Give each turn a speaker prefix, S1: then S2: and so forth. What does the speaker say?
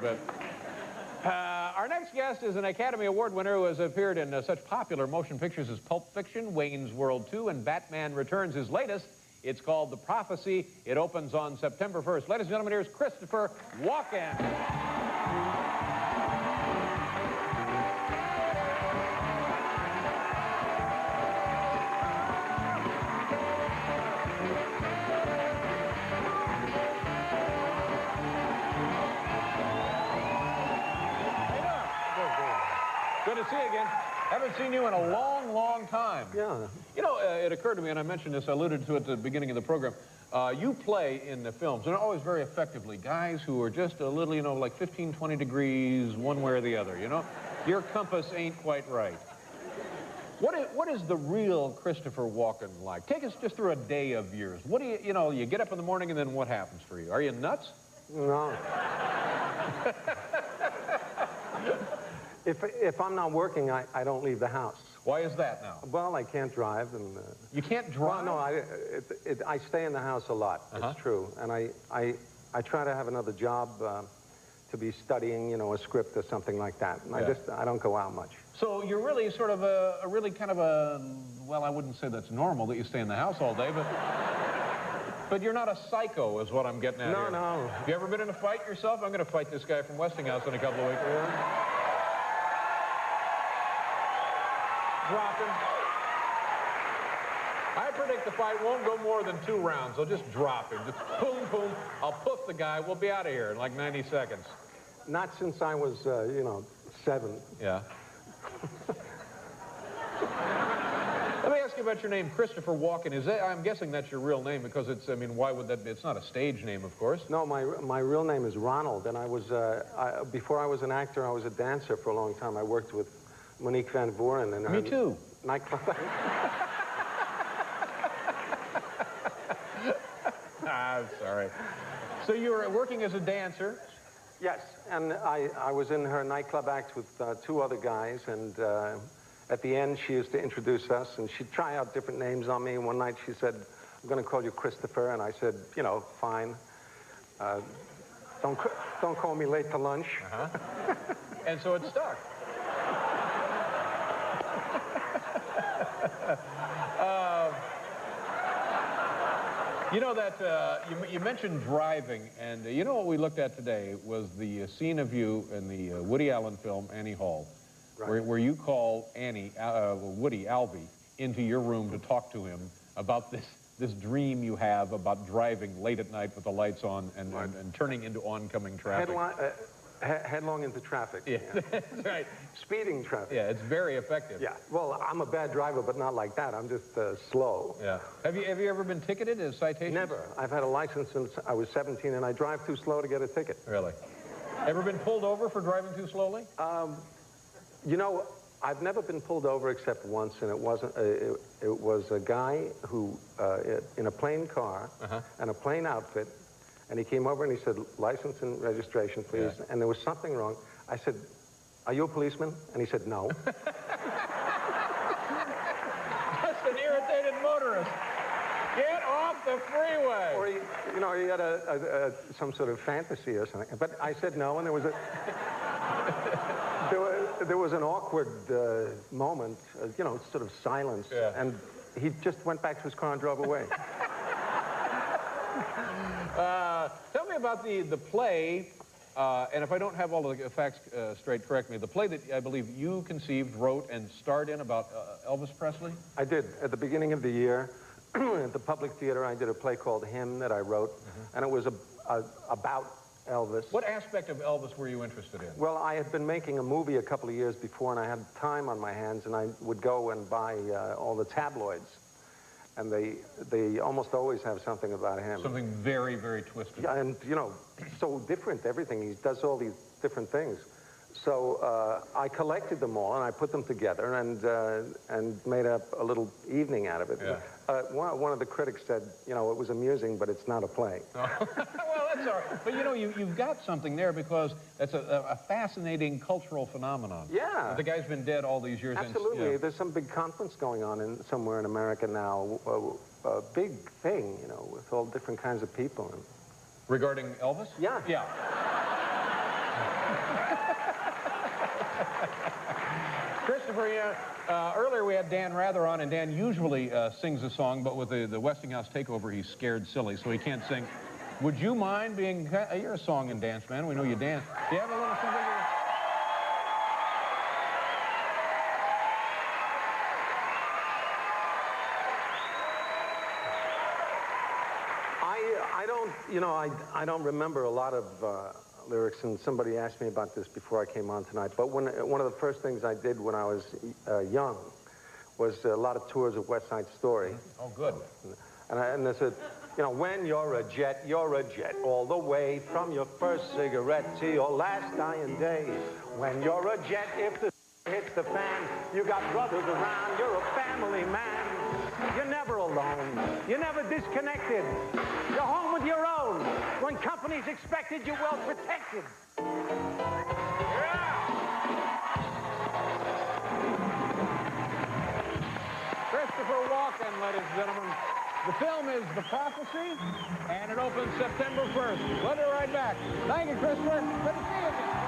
S1: but... our next guest is an Academy Award winner who has appeared in such popular motion pictures as Pulp Fiction, Wayne's World 2, and Batman Returns, his latest. It's called The Prophecy. It opens on September 1st. Ladies and gentlemen, here's Christopher Walken. Good to see you again. Haven't seen you in a long, long time.
S2: Yeah.
S1: You know, it occurred to me, and I mentioned this, I alluded to it at the beginning of the program. You play in the films, and always very effectively, guys who are just a little, you know, like 15, 20 degrees one way or the other, you know? Your compass ain't quite right. What is the real Christopher Walken like? Take us just through a day of yours. What do you know, you get up in the morning and then what happens for you? Are you nuts?
S2: No. If I'm not working, I don't leave the house.
S1: Why is that now?
S2: Well, I can't drive. And
S1: you can't drive?
S2: Well, no, I stay in the house a lot. It's true. And I try to have another job to be studying, you know, a script or something like that. And I don't go out much.
S1: So you're really sort of a really kind of a, well, I wouldn't say that's normal that you stay in the house all day, but you're not a psycho is what I'm getting at here.
S2: No.
S1: Have you ever been in a fight yourself? I'm going to fight this guy from Westinghouse in a couple of weeks. Drop him. I predict the fight won't go more than 2 rounds. They'll just drop him. Just boom, boom. I'll poof the guy. We'll be out of here in like 90 seconds.
S2: Not since I was, you know, 7.
S1: Yeah. Let me ask you about your name, Christopher Walken. Is that, I'm guessing that's your real name because it's, I mean, why would that be? It's not a stage name, of course.
S2: No, my real name is Ronald, and I was, before I was an actor, I was a dancer for a long time. I worked with Monique Van Voren and
S1: Me too.
S2: Nightclub.
S1: I'm sorry. So you were working as a dancer?
S2: Yes, and I was in her nightclub act with 2 other guys, and at the end she used to introduce us, and she'd try out different names on me. One night she said, "I'm going to call you Christopher," and I said, you know, fine. Don't call me late to lunch.
S1: And so it stuck. You know that, you mentioned driving, and you know what we looked at today was the scene of you in the Woody Allen film, Annie Hall, right, where you call Woody, Alvy, into your room to talk to him about this dream you have about driving late at night with the lights on and turning into oncoming traffic.
S2: Headlong into traffic.
S1: Yeah, that's right.
S2: Speeding traffic.
S1: Yeah, it's very effective.
S2: Yeah. Well, I'm a bad driver, but not like that. I'm just slow.
S1: Yeah. Have you ever been ticketed as citation?
S2: Never. I've had a license since I was 17, and I drive too slow to get a ticket.
S1: Really? Ever been pulled over for driving too slowly?
S2: You know, I've never been pulled over except once, and it wasn't. It was a guy who, in a plain car and a plain outfit. And he came over and he said, "License and registration, please." Yeah. And there was something wrong. I said, "Are you a policeman?" And he said, "No."
S1: Just an irritated motorist. Get off the freeway.
S2: Or he had some sort of fantasy or something. But I said no, and there was an awkward moment, you know, sort of silence. Yeah. And he just went back to his car and drove away.
S1: Tell me about the play, and if I don't have all the facts straight, correct me. The play that I believe you conceived, wrote, and starred in about Elvis Presley? I
S2: did. At the beginning of the year, at the Public Theater, I did a play called Him that I wrote, and it was about Elvis.
S1: What aspect of Elvis were you interested in?
S2: Well, I had been making a movie a couple of years before, and I had time on my hands, and I would go and buy all the tabloids. And they almost always have something about him.
S1: Something very, very twisted.
S2: Yeah, and, you know, so different, everything. He does all these different things. So I collected them all, and I put them together and made up a little evening out of it.
S1: Yeah.
S2: One of the critics said, you know, it was amusing, but it's not a play.
S1: Oh. Well, that's all right. But, you know, you've got something there because that's a fascinating cultural phenomenon.
S2: Yeah.
S1: The guy's been dead all these years.
S2: Absolutely.
S1: And, yeah.
S2: There's some big conference going on somewhere in America now, a big thing, you know, with all different kinds of people.
S1: Regarding Elvis?
S2: Yeah.
S1: Yeah. Christopher, earlier we had Dan Rather on, and Dan usually sings a song, but with the Westinghouse takeover, he's scared silly, so he can't sing. Would you mind being... You're a song and dance man. We know you dance. Do you have a little something?
S2: I don't remember a lot of lyrics, and somebody asked me about this before I came on tonight, but one of the first things I did when I was young was a lot of tours of West Side Story.
S1: Oh, good.
S2: And they said, when you're a jet all the way from your first cigarette to your last dying day. When you're a jet, if the hits the fan, you got brothers around, you're a family man. You're never alone. You're never disconnected. You're home with your own. When company's expected, you're well protected. Yeah!
S1: Christopher Walken, ladies and gentlemen. The film is The Prophecy, and it opens September 1st. We'll be right back. Thank you, Christopher. Good to see you again.